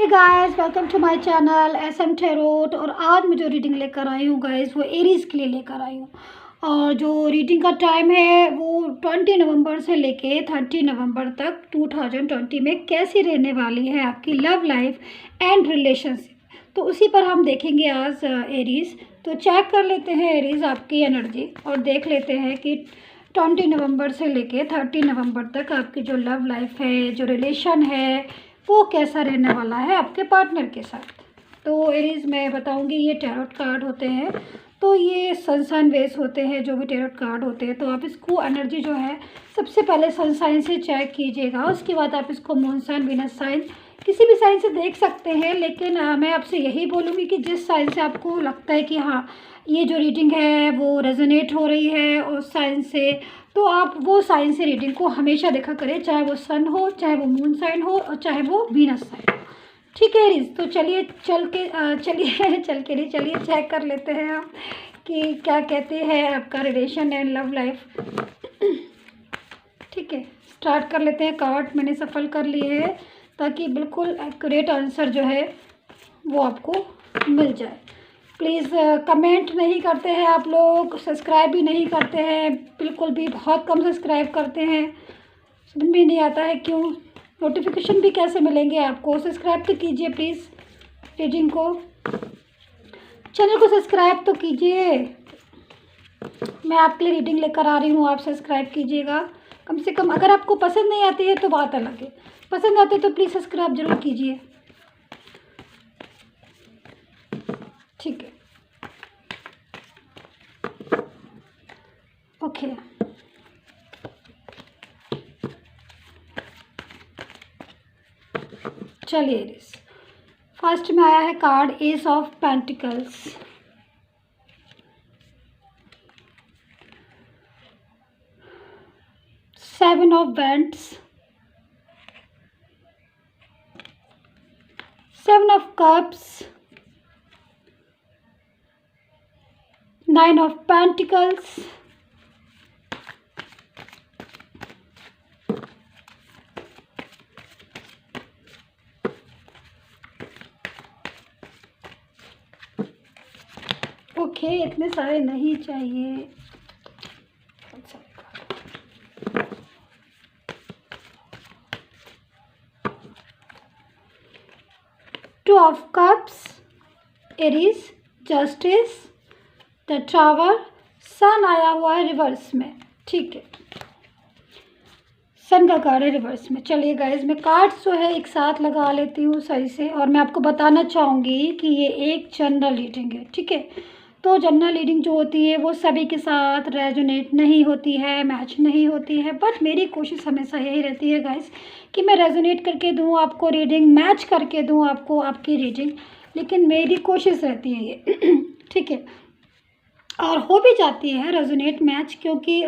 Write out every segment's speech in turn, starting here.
Hey guys, welcome to my channel SM tarot. और आज मैं जो रीडिंग लेकर आई हूँ गाइस, वो एरीज़ के लिए लेकर आई हूँ। और जो रीडिंग का टाइम है वो 20 नवंबर से लेके 30 नवंबर तक 2020 में कैसी रहने वाली है आपकी लव लाइफ एंड रिलेशनशिप, तो उसी पर हम देखेंगे आज एरीज़। तो चेक कर लेते हैं एरीज़ आपकी एनर्जी और देख लेते हैं कि 20 नवंबर से लेके 30 नवंबर तक आपकी जो लव लाइफ है, जो रिलेशन है, वो कैसा रहने वाला है आपके पार्टनर के साथ। तो एरीज़ मैं बताऊंगी, ये टैरोट कार्ड होते हैं, तो ये सनसाइन बेस होते हैं जो भी टैरोट कार्ड होते हैं। तो आप इसको एनर्जी जो है सबसे पहले सनसाइन से चेक कीजिएगा, उसके बाद आप इसको मून साइन, वीनस साइन, किसी भी साइन से देख सकते हैं। लेकिन मैं आपसे यही बोलूँगी कि जिस साइन से आपको लगता है कि हाँ ये जो रीडिंग है वो रेजोनेट हो रही है उस साइन से, तो आप वो साइन से रीडिंग को हमेशा देखा करें, चाहे वो सन हो, चाहे वो मून साइन हो और चाहे वो वीनस साइन हो। ठीक है एरीज़, तो चलिए चलिए चेक कर लेते हैं हम कि क्या कहते हैं आपका रिलेशन एंड लव लाइफ। ठीक है, स्टार्ट कर लेते हैं। कार्ड मैंने सफल कर लिए हैं ताकि बिल्कुल एक्यूरेट आंसर जो है वो आपको मिल जाए। प्लीज़ कमेंट नहीं करते हैं आप लोग, सब्सक्राइब भी नहीं करते हैं, बिल्कुल भी बहुत कम सब्सक्राइब करते हैं, समझ में नहीं आता है क्यों। नोटिफिकेशन भी कैसे मिलेंगे आपको, सब्सक्राइब तो कीजिए प्लीज़ रीडिंग को, चैनल को सब्सक्राइब तो कीजिए। मैं आपके लिए रीडिंग लेकर आ रही हूँ, आप सब्सक्राइब कीजिएगा कम से कम। अगर आपको पसंद नहीं आती है तो बात अलग है, पसंद आती है तो प्लीज़ सब्सक्राइब जरूर कीजिए। ठीक है, ओके। चलिए एरीज़, फर्स्ट में आया है card ace of pentacles, seven of wands, seven of cups, nine of pentacles, okay इतने सारे नहीं चाहिए। Two of cups, Aries, justice, the tower, sun आया हुआ है रिवर्स में। ठीक है, सन का कार्ड है रिवर्स में। चलिए गाइज, मैं कार्ड्स जो है एक साथ लगा लेती हूँ सही से, और मैं आपको बताना चाहूँगी कि ये एक जनरल रीडिंग है। ठीक है, तो जनरल रीडिंग जो होती है वो सभी के साथ रेजोनेट नहीं होती है, मैच नहीं होती है, बट मेरी कोशिश हमेशा यही रहती है गाइज कि मैं रेजोनेट करके दूँ आपको रीडिंग, मैच करके दूँ आपको आपकी रीडिंग, लेकिन मेरी कोशिश रहती है ये। ठीक है, और हो भी जाती है रेजोनेट मैच, क्योंकि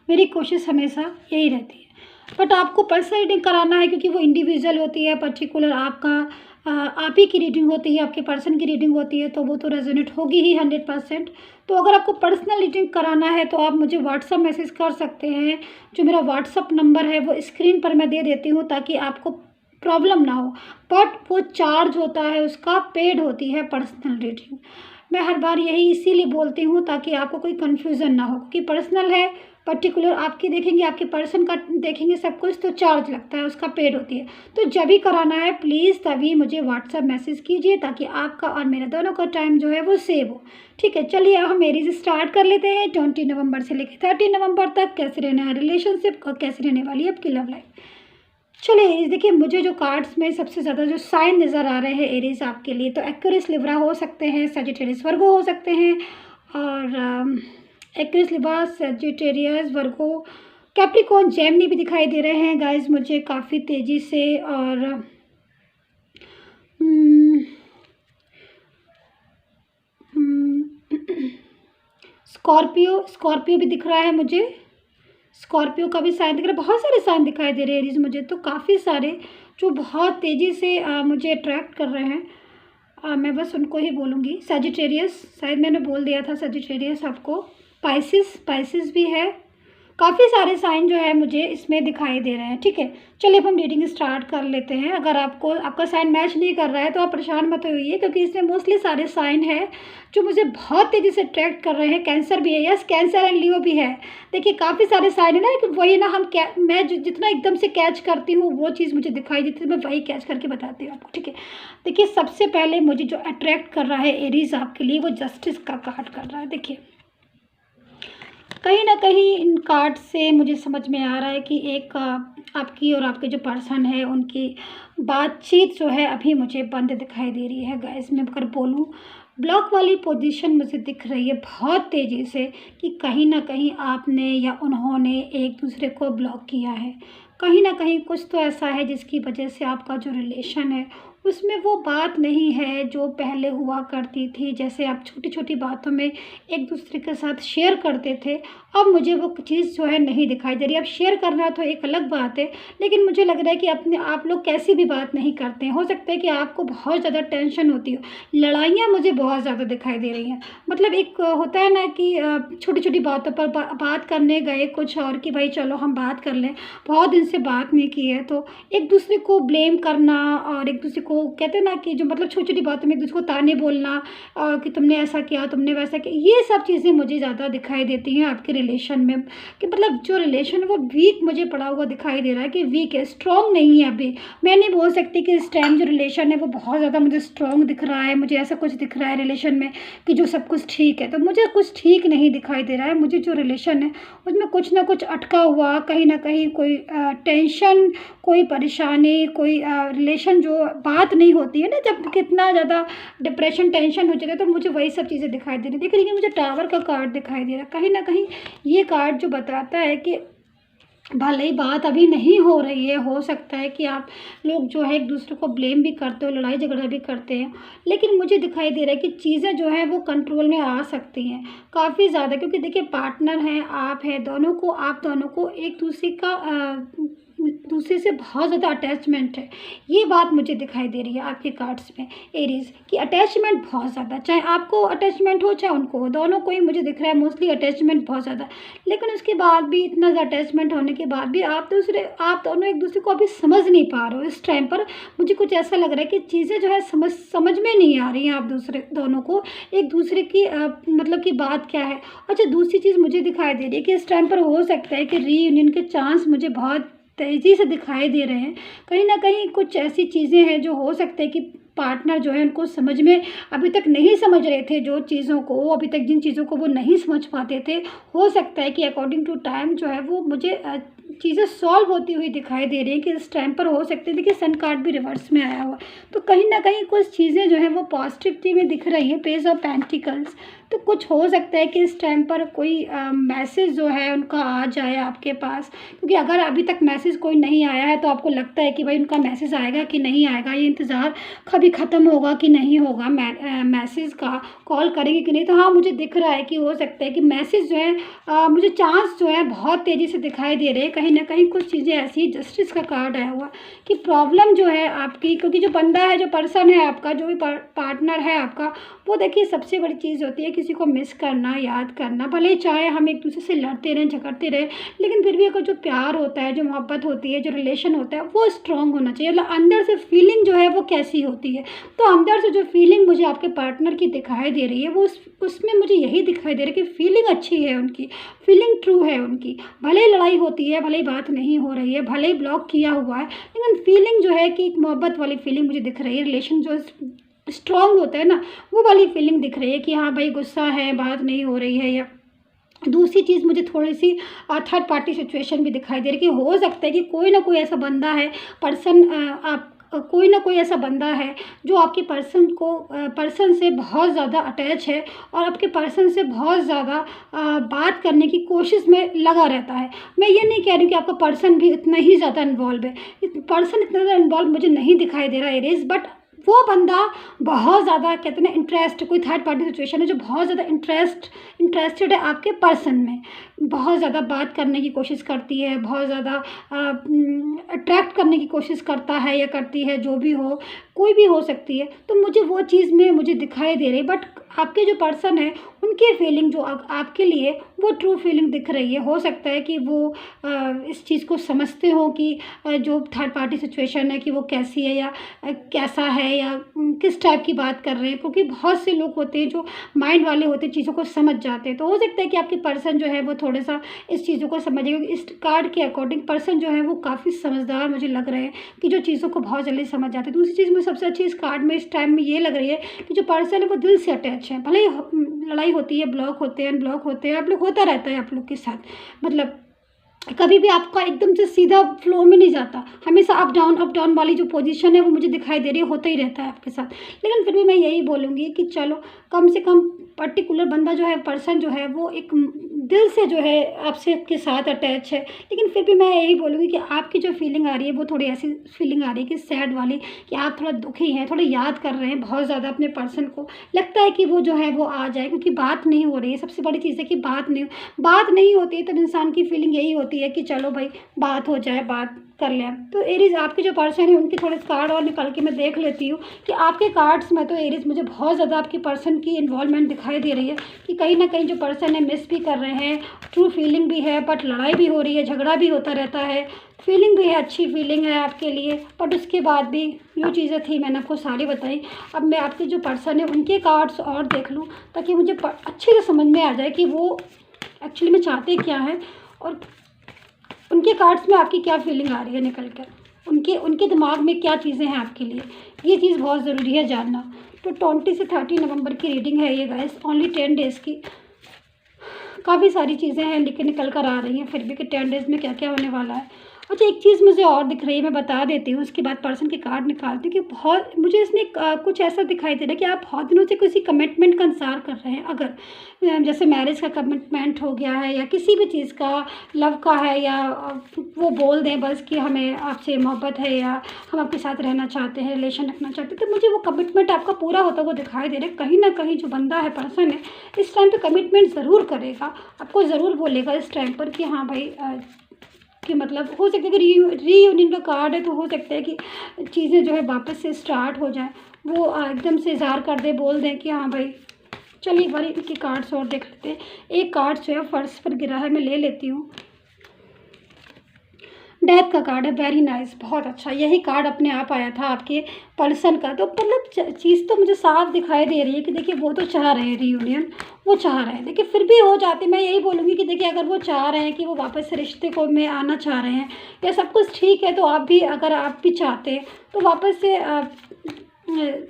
मेरी कोशिश हमेशा यही रहती है। बट आपको पर्सनल रीडिंग कराना है क्योंकि वो इंडिविजुअल होती है, पर्टिकुलर आपका आप ही की रीडिंग होती है, आपके पर्सन की रीडिंग होती है, तो वो तो रेजोनेट होगी ही 100%। तो अगर आपको पर्सनल रीडिंग कराना है तो आप मुझे व्हाट्सअप मैसेज कर सकते हैं। जो मेरा व्हाट्सअप नंबर है वो स्क्रीन पर मैं दे देती हूँ ताकि आपको प्रॉब्लम ना हो। बट वो चार्ज होता है, उसका पेड होती है पर्सनल रीडिंग। मैं हर बार यही इसीलिए बोलती हूँ ताकि आपको कोई कन्फ्यूज़न ना हो कि पर्सनल है, पर्टिकुलर आपकी देखेंगे, आपके पर्सन का देखेंगे सब कुछ, तो चार्ज लगता है, उसका पेड होती है। तो जब भी कराना है प्लीज़ तभी मुझे व्हाट्सअप मैसेज कीजिए ताकि आपका और मेरा दोनों का टाइम जो है वो सेव हो। ठीक है, चलिए अब हम मेरी से स्टार्ट कर लेते हैं। 20 नवंबर से लेकर 30 नवंबर तक कैसे रहना है रिलेशनशिप और कैसे रहने वाली है आपकी लव लाइफ। चलिए देखिए, मुझे जो कार्ड्स में सबसे ज़्यादा जो साइन नज़र आ रहे हैं एरीज आपके लिए, तो एक्वेरियस लिब्रा हो सकते हैं, सजिटेरियस वर्गो हो सकते हैं, और एक्वेरियस लिब्रा, सजिटेरियस वर्गो, कैप्रिकॉर्न, जेमिनी भी दिखाई दे रहे हैं गाइस मुझे काफ़ी तेज़ी से, और स्कॉर्पियो भी दिख रहा है मुझे, स्कॉर्पियो का भी साइन दिख रहा है। बहुत सारे साइन दिखाई दे रहे हैं एरीज मुझे, तो काफ़ी सारे जो बहुत तेज़ी से मुझे अट्रैक्ट कर रहे हैं। मैं बस उनको ही बोलूँगी। सजिटेरियस शायद मैंने बोल दिया था, सजिटेरियस आपको। पाइसिस भी है, काफ़ी सारे साइन जो है मुझे इसमें दिखाई दे रहे हैं। ठीक है, चलिए अब हम रीडिंग स्टार्ट कर लेते हैं। अगर आपका साइन मैच नहीं कर रहा है तो आप परेशान मत होइए, क्योंकि इसमें मोस्टली सारे साइन हैं जो मुझे बहुत तेज़ी से अट्रैक्ट कर रहे हैं। कैंसर भी है, यस कैंसर एंड लियो भी है। देखिए काफ़ी सारे साइन है ना कि वही ना मैं जितना एकदम से कैच करती हूँ वो चीज़ मुझे दिखाई देती है, मैं वही कैच करके बताती हूँ आपको। ठीक है, देखिए सबसे पहले मुझे जो अट्रैक्ट कर रहा है एरीज आपके लिए, वो जस्टिस का कार्ड कर रहा है। देखिए कहीं ना कहीं इन कार्ड से मुझे समझ में आ रहा है कि एक आपकी और आपके जो पर्सन है उनकी बातचीत जो है अभी मुझे बंद दिखाई दे रही है। गाइस मैं अगर बोलूँ, ब्लॉक वाली पोजीशन मुझे दिख रही है बहुत तेज़ी से, कि कहीं ना कहीं आपने या उन्होंने एक दूसरे को ब्लॉक किया है। कहीं ना कहीं कुछ तो ऐसा है जिसकी वजह से आपका जो रिलेशन है उसमें वो बात नहीं है जो पहले हुआ करती थी। जैसे आप छोटी छोटी बातों में एक दूसरे के साथ शेयर करते थे, अब मुझे वो चीज़ जो है नहीं दिखाई दे रही। अब शेयर करना तो एक अलग बात है, लेकिन मुझे लग रहा है कि आप लोग कैसी भी बात नहीं करते हैं। हो सकता है कि आपको बहुत ज़्यादा टेंशन होती हो, लड़ाइयाँ मुझे बहुत ज़्यादा दिखाई दे रही हैं। मतलब एक होता है ना कि छोटी छोटी बातों पर बात करने गए कुछ और, कि भाई चलो हम बात कर लें, बहुत दिन से बात नहीं की है, तो एक दूसरे को ब्लेम करना और एक दूसरे को कहते हैं ना कि जो मतलब छोटी छोटी बातों में एक दूसरे को ताने बोलना कि तुमने ऐसा किया, तुमने वैसा किया, ये सब चीज़ें मुझे ज़्यादा दिखाई देती हैं आपके रिलेशन में। कि मतलब जो रिलेशन है वो वीक मुझे पड़ा हुआ दिखाई दे रहा है, कि वीक है, स्ट्रॉन्ग नहीं है अभी। मैं नहीं बोल सकती कि इस टाइम जो रिलेशन है वो बहुत ज़्यादा मुझे स्ट्रॉन्ग दिख रहा है, मुझे ऐसा कुछ दिख रहा है रिलेशन में कि जो सब कुछ ठीक है, तो मुझे कुछ ठीक नहीं दिखाई दे रहा है। मुझे जो रिलेशन है उसमें कुछ ना कुछ अटका हुआ, कहीं ना कहीं कोई टेंशन, कोई परेशानी, कोई रिलेशन जो बात नहीं होती है ना, जब कितना ज़्यादा डिप्रेशन टेंशन हो जाता है, तो मुझे वही सब चीज़ें दिखाई दे रही थी। लेकिन मुझे टावर का कार्ड दिखाई दे रहा है। कहीं ना कहीं ये कार्ड जो बताता है कि भले ही बात अभी नहीं हो रही है, हो सकता है कि आप लोग जो है एक दूसरे को ब्लेम भी करते हो, लड़ाई झगड़ा भी करते हैं, लेकिन मुझे दिखाई दे रहा है कि चीज़ें जो है वो कंट्रोल में आ सकती हैं काफ़ी ज़्यादा। क्योंकि देखिए पार्टनर हैं, आप हैं, आप दोनों को एक दूसरे से बहुत ज़्यादा अटैचमेंट है। ये बात मुझे दिखाई दे रही है आपके कार्ड्स में एरीज की, अटैचमेंट बहुत ज़्यादा, चाहे आपको अटैचमेंट हो चाहे उनको हो, दोनों को ही मुझे दिख रहा है मोस्टली अटैचमेंट बहुत ज़्यादा। लेकिन उसके बाद भी, इतना ज़्यादा अटैचमेंट होने के बाद भी आप दोनों एक दूसरे को अभी समझ नहीं पा रहे हो। इस टाइम पर मुझे कुछ ऐसा लग रहा है कि चीज़ें जो है समझ में नहीं आ रही हैं आप दोनों को, एक दूसरे की मतलब की बात क्या है। अच्छा दूसरी चीज़ मुझे दिखाई दे रही है कि इस टाइम पर हो सकता है कि रीयूनियन के चांस मुझे बहुत तेज़ी से दिखाई दे रहे हैं। कहीं ना कहीं कुछ ऐसी चीज़ें हैं जो हो सकता है कि पार्टनर जो है उनको समझ में अभी तक नहीं समझ रहे थे, जो चीज़ों को अभी तक जिन चीज़ों को वो नहीं समझ पाते थे, हो सकता है कि अकॉर्डिंग टू टाइम जो है वो मुझे चीज़ें सॉल्व होती हुई दिखाई दे रही हैं। कि इस टाइम पर हो सकती है, देखिए सन कार्ड भी रिवर्स में आया हुआ, तो कहीं ना कहीं कुछ चीज़ें जो है वो पॉजिटिविटी में दिख रही है। पेज ऑफ पेंटिकल्स, तो कुछ हो सकता है कि इस टाइम पर कोई मैसेज जो है उनका आ जाए आपके पास। क्योंकि अगर अभी तक मैसेज कोई नहीं आया है तो आपको लगता है कि भाई उनका मैसेज आएगा कि नहीं आएगा, ये इंतज़ार कभी ख़त्म होगा कि नहीं होगा मैसेज का, कॉल करेंगे कि नहीं। तो हाँ मुझे दिख रहा है कि हो सकता है कि मैसेज जो है मुझे चांस जो है बहुत तेज़ी से दिखाई दे रहे हैं। कहीं ना कहीं कुछ चीज़ें ऐसी, जस्टिस का कार्ड आया हुआ कि प्रॉब्लम जो है आपकी, क्योंकि जो बंदा है, जो पर्सन है आपका, जो भी पार्टनर है आपका, वो देखिए सबसे बड़ी चीज़ होती है किसी को मिस करना, याद करना। भले चाहे हम एक दूसरे से लड़ते रहें, झगड़ते रहें, लेकिन फिर भी अगर जो प्यार होता है, जो मोहब्बत होती है, जो रिलेशन होता है, वो स्ट्रांग होना चाहिए। मतलब अंदर से फीलिंग जो है वो कैसी होती है, तो अंदर से जो फीलिंग मुझे आपके पार्टनर की दिखाई दे रही है वो उसमें मुझे यही दिखाई दे रहा है कि फीलिंग अच्छी है उनकी, फीलिंग ट्रू है उनकी। भले ही लड़ाई होती है, भले ही बात नहीं हो रही है, भले ही ब्लॉक किया हुआ है, लेकिन फीलिंग जो है कि एक मोहब्बत वाली फीलिंग मुझे दिख रही है। रिलेशन जो स्ट्रॉन्ग होता है ना, वो वाली फीलिंग दिख रही है कि हाँ भाई गुस्सा है, बात नहीं हो रही है। या दूसरी चीज़ मुझे थोड़ी सी थर्ड पार्टी सिचुएशन भी दिखाई दे रही है कि हो सकता है कि कोई ना कोई ऐसा बंदा है, कोई ना कोई ऐसा बंदा है जो आपके पर्सन से बहुत ज़्यादा अटैच है और आपके पर्सन से बहुत ज़्यादा बात करने की कोशिश में लगा रहता है। मैं ये नहीं कह रही कि आपका पर्सन भी इतना ही ज़्यादा इन्वॉल्व है, पर्सन इतना ज़्यादा इन्वॉल्व मुझे नहीं दिखाई दे रहा है एरीज, बट वो बंदा बहुत ज़्यादा कहते हैं ना इंटरेस्ट, कोई थर्ड पार्टी सिचुएशन है जो बहुत ज़्यादा इंटरेस्टेड है आपके पर्सन में, बहुत ज़्यादा बात करने की कोशिश करती है, बहुत ज़्यादा अट्रैक्ट करने की कोशिश करता है या करती है, जो भी हो। कोई भी हो सकती है, तो मुझे वो चीज़ में मुझे दिखाई दे रही है। बट आपके जो पर्सन है उनके फीलिंग जो आपके लिए वो ट्रू फीलिंग दिख रही है। हो सकता है कि वो इस चीज़ को समझते हो कि जो थर्ड पार्टी सिचुएशन है कि वो कैसी है या कैसा है या किस टाइप की बात कर रहे हैं, क्योंकि बहुत से लोग होते हैं जो माइंड वाले होते हैं, चीज़ों को समझ जाते हैं। तो हो सकता है कि आपके पर्सन जो है वो थोड़ा सा इस चीज़ों को समझेगा। इस कार्ड के अकॉर्डिंग पर्सन जो है वो काफ़ी समझदार मुझे लग रहे हैं कि जो चीज़ों को बहुत जल्दी समझ जाते हैं। दूसरी चीज़ मुझे सबसे अच्छी इस कार्ड में इस टाइम में ये लग रही है कि जो पर्सन है वो दिल से अटैच है। भले ही लड़ाई होती है, ब्लॉक होते हैं, अनब्लॉक होते हैं, आप लोग होता रहता है आप लोग के साथ, मतलब कभी भी आपका एकदम से सीधा फ्लो में नहीं जाता, हमेशा अप डाउन वाली जो पोजीशन है वो मुझे दिखाई दे रही है, होता ही रहता है आपके साथ। लेकिन फिर भी मैं यही बोलूँगी कि चलो कम से कम पर्टिकुलर बंदा जो है, पर्सन जो है वो एक दिल से जो है आपसे के साथ अटैच है। लेकिन फिर भी मैं यही बोलूँगी कि आपकी जो फीलिंग आ रही है वो थोड़ी ऐसी फीलिंग आ रही है कि सैड वाली, कि आप थोड़ा दुखी हैं, थोड़ा याद कर रहे हैं बहुत ज़्यादा अपने पर्सन को। लगता है कि वो जो है वो आ जाए, क्योंकि बात नहीं हो रही है। सबसे बड़ी चीज़ है कि बात नहीं होती है, तब इंसान की फीलिंग यही होती है कि चलो भाई बात हो जाए, बात कर लें। तो एरीज आपके जो पर्सन है उनके थोड़े कार्ड और निकाल के मैं देख लेती हूँ कि आपके कार्ड्स में तो एरीज मुझे बहुत ज़्यादा आपके पर्सन की इन्वॉल्वमेंट दिखाई दे रही है कि कहीं ना कहीं जो पर्सन है मिस भी कर रहे हैं, ट्रू फीलिंग भी है, बट लड़ाई भी हो रही है, झगड़ा भी होता रहता है, फीलिंग भी है, अच्छी फीलिंग है आपके लिए, बट उसके बाद भी जो चीज़ें थी मैंने आपको सारी बताई। अब मैं आपके जो पर्सन है उनके कार्ड्स और देख लूँ ताकि मुझे अच्छे से समझ में आ जाए कि वो एक्चुअली में चाहते क्या है और उनके कार्ड्स में आपकी क्या फीलिंग आ रही है निकल कर, उनके दिमाग में क्या चीज़ें हैं आपके लिए। ये चीज़ बहुत ज़रूरी है जानना। तो 20 से 30 नवंबर की रीडिंग है ये गाइस, ओनली 10 डेज़ की। काफ़ी सारी चीज़ें हैं लेकिन निकल कर आ रही हैं फिर भी कि 10 डेज़ में क्या क्या होने वाला है। अच्छा, एक चीज़ मुझे और दिख रही है, मैं बता देती हूँ, उसके बाद पर्सन के कार्ड निकालती हूँ कि बहुत मुझे इसमें कुछ ऐसा दिखाई दे रहा है कि आप बहुत दिनों से किसी कमिटमेंट का इंतज़ार कर रहे हैं। अगर जैसे मैरिज का कमिटमेंट हो गया है या किसी भी चीज़ का, लव का है, या वो बोल दें बस कि हमें आपसे मोहब्बत है या हम आपके साथ रहना चाहते हैं, रिलेशन रखना चाहते हैं, तो मुझे वो कमिटमेंट आपका पूरा होता हुआ दिखाई दे रहा है। कहीं ना कहीं जो बंदा है, पर्सन है, इस टाइम पे कमिटमेंट ज़रूर करेगा, आपको ज़रूर बोलेगा इस टाइम पर कि हाँ भाई, कि मतलब हो सकता है कि रीयूनियन का कार्ड है, तो हो सकता है कि चीज़ें जो है वापस से स्टार्ट हो जाएं। वो एकदम से इज़हार कर दे, बोल दें कि हाँ भाई। चलिए एक बार इनके कार्ड्स और देख लेते हैं। एक कार्ड जो है फर्श पर गिरा है, मैं ले लेती हूँ। डेथ का कार्ड है, वेरी नाइस, बहुत अच्छा। यही कार्ड अपने आप आया था आपके पर्सन का। तो मतलब चीज़ तो मुझे साफ दिखाई दे रही है कि देखिए वो तो चाह रहे हैं रीयूनियन, वो चाह रहे हैं। देखिए फिर भी हो जाते, मैं यही बोलूँगी कि देखिए अगर वो चाह रहे हैं कि वो वापस से रिश्ते को में आना चाह रहे हैं या सब कुछ ठीक है, तो आप भी, अगर आप भी चाहते हैं तो वापस से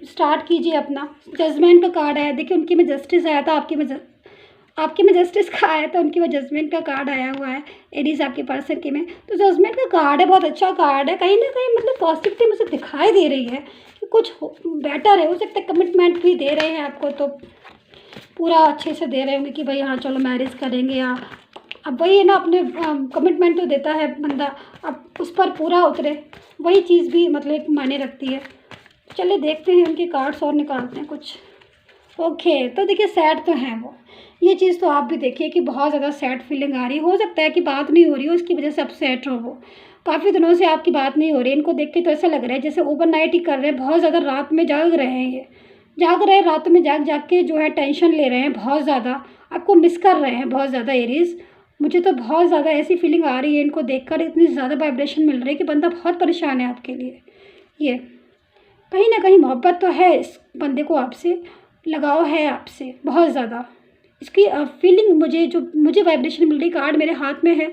स्टार्ट कीजिए अपना। जजमेंट का कार्ड है, देखिए उनकी में जस्टिस आया था, आपके में जस्टिस का आया था, उनके में जजमेंट का कार्ड आया हुआ है एरीज आपके पर्सन के में। तो जजमेंट का कार्ड है, बहुत अच्छा कार्ड है। कहीं ना कहीं मतलब पॉजिटिविटी मुझे दिखाई दे रही है कि कुछ बेटर है। हो सकता है कमिटमेंट भी दे रहे हैं आपको, तो पूरा अच्छे से दे रहे होंगे कि भाई हाँ चलो मैरिज करेंगे, या अब वही है ना, अपने कमिटमेंट तो देता है बंदा, अब उस पर पूरा उतरे, वही चीज़ भी मतलब एक मायने रखती है। चलिए देखते हैं उनके कार्ड्स और निकालते हैं कुछ। ओके, तो देखिए सैड तो हैं वो, ये चीज़ तो आप भी देखिए कि बहुत ज़्यादा सैड फीलिंग आ रही है। हो सकता है कि बात नहीं हो रही हो, उसकी वजह से अपसेट हो वो, काफ़ी दिनों से आपकी बात नहीं हो रही है। इनको देख के तो ऐसा लग रहा है जैसे ओवरनाइट ही कर रहे हैं, बहुत ज़्यादा रात में जाग रहे हैं, ये जाग रहे हैं रात में, जाग जाग के जो है टेंशन ले रहे हैं, बहुत ज़्यादा आपको मिस कर रहे हैं, बहुत ज़्यादा एरीज। मुझे तो बहुत ज़्यादा ऐसी फीलिंग आ रही है इनको देखकर, इतनी ज़्यादा वाइब्रेशन मिल रही है कि बंदा बहुत परेशान है आपके लिए। ये कहीं ना कहीं मोहब्बत तो है इस बंदे को आपसे, लगाव है आपसे बहुत ज़्यादा। इसकी फीलिंग मुझे वाइब्रेशन मिल रही, कार्ड मेरे हाथ में है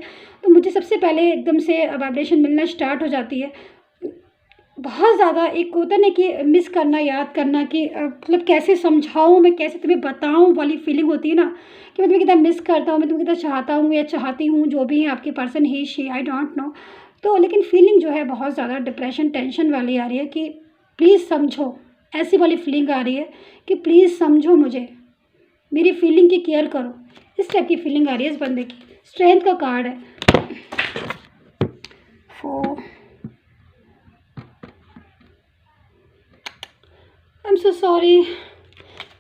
तो मुझे सबसे पहले एकदम से वाइब्रेशन मिलना स्टार्ट हो जाती है बहुत ज़्यादा। एक होता ना कि मिस करना, याद करना, कि मतलब कैसे समझाऊँ मैं, कैसे तुम्हें बताऊँ वाली फीलिंग होती है ना, कि मैं तुम्हें कितना मिस करता हूँ, मैं तुम्हें कितना चाहता हूँ या चाहती हूँ, जो भी है आपके person, he she, I don't know. तो लेकिन फीलिंग जो है बहुत ज़्यादा डिप्रेशन, टेंशन वाली आ रही है कि प्लीज़ समझो, ऐसी वाली फीलिंग आ रही है कि प्लीज़ समझो मुझे, मेरी फीलिंग की केयर करो, इस टाइप की फीलिंग आ रही है इस बंदे की। स्ट्रेंथ का कार्ड है, I am so sorry,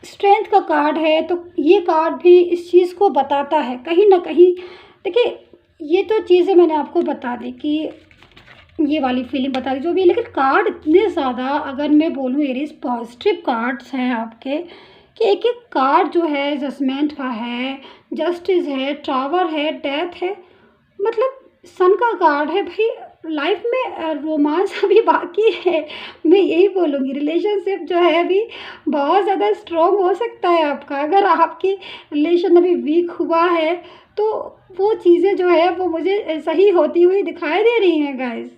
strength का कार्ड है। तो ये कार्ड भी इस चीज़ को बताता है कहीं ना कहीं। देखिए ये तो चीज़ें मैंने आपको बता दी कि ये वाली फीलिंग बता रही जो भी है। लेकिन कार्ड इतने ज़्यादा, अगर मैं बोलूँ एरीज, पॉजिटिव कार्ड्स हैं आपके, कि एक एक कार्ड जो है जजमेंट का है, जस्टिस है, टावर है, डेथ है, मतलब सन का कार्ड है भाई। लाइफ में रोमांस अभी बाकी है, मैं यही बोलूँगी। रिलेशनशिप जो है अभी बहुत ज़्यादा स्ट्रॉन्ग हो सकता है आपका। अगर आपकी रिलेशन अभी वीक हुआ है तो वो चीज़ें जो है वो मुझे सही होती हुई दिखाई दे रही हैं गाइस।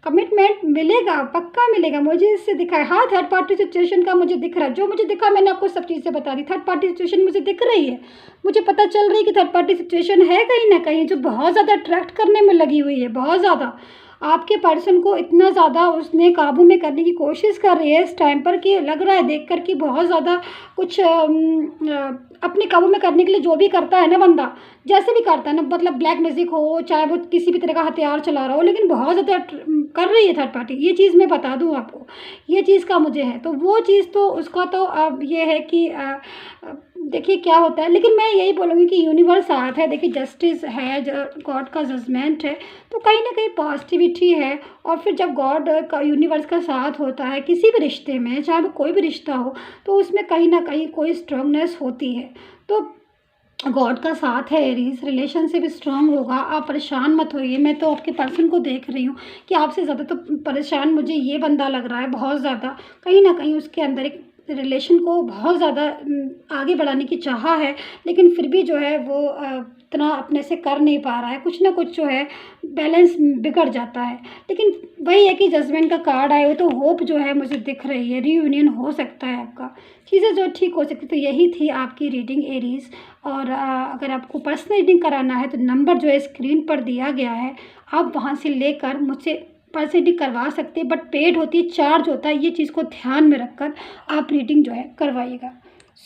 कमिटमेंट मिलेगा, पक्का मिलेगा, मुझे इससे दिखा है। हाँ, थर्ड पार्टी सिचुएशन का मुझे दिख रहा है, जो मुझे दिखा मैंने आपको सब चीज़ें बता दी। थर्ड पार्टी सिचुएशन मुझे दिख रही है, मुझे पता चल रही है कि थर्ड पार्टी सिचुएशन है कहीं ना कहीं, जो बहुत ज़्यादा अट्रैक्ट करने में लगी हुई है, बहुत ज़्यादा आपके पर्सन को इतना ज़्यादा उसने काबू में करने की कोशिश कर रही है इस टाइम पर, कि लग रहा है देख कर कि बहुत ज़्यादा कुछ अपने काबू में करने के लिए जो भी करता है ना बंदा, जैसे भी करता है ना, मतलब ब्लैक मैजिक हो, चाहे वो किसी भी तरह का हथियार चला रहा हो, लेकिन बहुत ज़्यादा कर रही है थर्ड पार्टी। ये चीज़ मैं बता दूं आपको, ये चीज़ का मुझे है। तो वो चीज़ तो उसका तो अब ये है कि देखिए क्या होता है। लेकिन मैं यही बोलूँगी कि यूनिवर्स साथ है। देखिए जस्टिस है, गॉड का जजमेंट है, तो कहीं ना कहीं पॉजिटिविटी है। और फिर जब गॉड का, यूनिवर्स का साथ होता है किसी भी रिश्ते में, चाहे वो कोई भी रिश्ता हो, तो उसमें कहीं ना कहीं कोई स्ट्रांगनेस होती है। तो गॉड का साथ है एरीज, रिलेशनशिप स्ट्रांग होगा। आप परेशान मत होइए। मैं तो आपके पर्सन को देख रही हूँ कि आपसे ज़्यादा तो परेशान मुझे ये बंदा लग रहा है, बहुत ज़्यादा। कहीं ना कहीं उसके अंदर एक रिलेशन को बहुत ज़्यादा आगे बढ़ाने की चाह है, लेकिन फिर भी जो है वो इतना अपने से कर नहीं पा रहा है। कुछ ना कुछ जो है बैलेंस बिगड़ जाता है। लेकिन वही है कि जजमेंट का कार्ड आए हुए, तो होप जो है मुझे दिख रही है, रीयूनियन हो सकता है आपका, चीज़ें जो ठीक हो सकती। तो यही थी आपकी रीडिंग एरीज। और अगर आपको पर्सनल रीडिंग कराना है तो नंबर जो है स्क्रीन पर दिया गया है, आप वहाँ से लेकर मुझसे पर्सनल रीडिंग करवा सकते हैं, बट पेड होती है, चार्ज होता है। ये चीज़ को ध्यान में रखकर आप रीडिंग जो है करवाइएगा।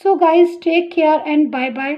So guys, take care and bye bye.